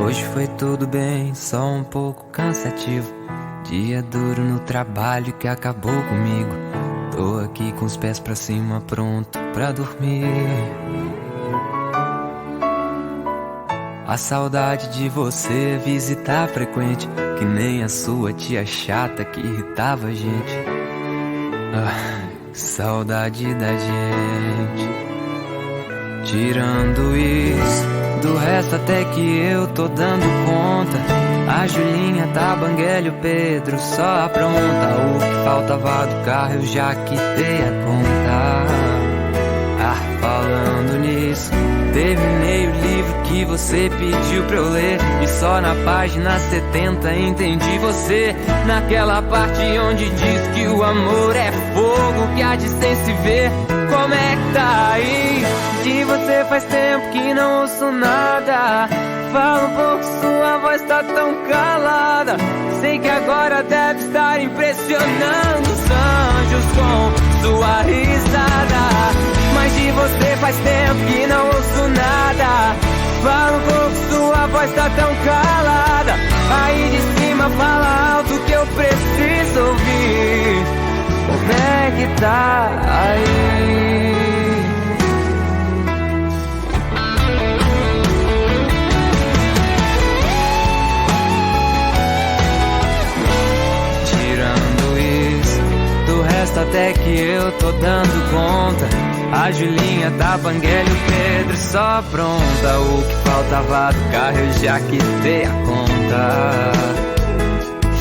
Hoje foi tudo bem, só um pouco cansativo. Dia duro no trabalho que acabou comigo. Tô aqui com os pés pra cima, pronto pra dormir. A saudade de você visitar frequente, que nem a sua tia chata que irritava a gente. Saudade da gente. Tirando isso, do resto até que eu tô dando conta. A Julinha tá banguela e o Pedro só apronta. O que faltava do carro eu já quitei a conta. Falando nisso, terminei o livro que você pediu pra eu ler. E só na página 70 entendi você. Naquela parte onde diz que o amor é fogo que há de sem se ver. Como é que tá aí? De você faz tempo que não ouço nada. Fala um pouco, sua voz tá tão calada. Sei que agora deve estar impressionando os anjos com sua risada. Mas de você faz tempo que não ouço nada. Fala um pouco, sua voz tá tão calada. Aí de cima fala alto que eu preciso ouvir. Como é que tá aí? Tirando isso, do resto até que eu tô dando conta. A Julinha tá banguela e o Pedro só pronta. O que faltava do carro eu já quitei a conta.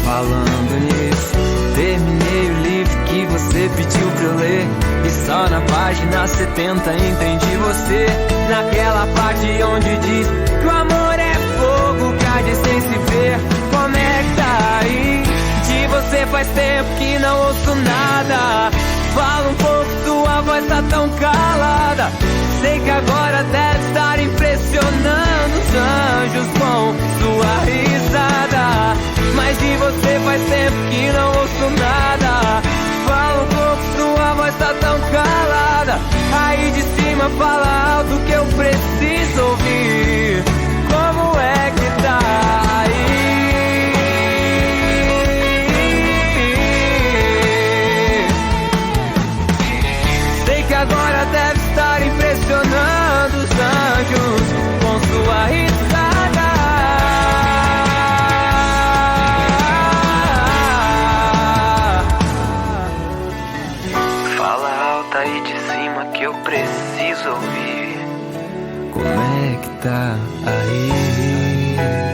Falando nisso, terminei o livro que você pediu pra eu ler. E só na página 70 entendi você. Naquela parte onde diz que o amor é fogo que há de sem se ver. Como é que tá aí? De você faz tempo que não ouço nada. Fala um pouco, sua voz tá tão calada. Sei que agora deve estar impressionando os anjos com sua risada. Mas de você faz tempo que não ouço nada. Fala um pouco, sua voz tá tão calada. Aí de cima fala alto que eu preciso ouvir. Como é que tá aí? Agora deve estar impressionando os anjos com sua risada. Fala alto aí de cima que eu preciso ouvir. Como é que tá aí?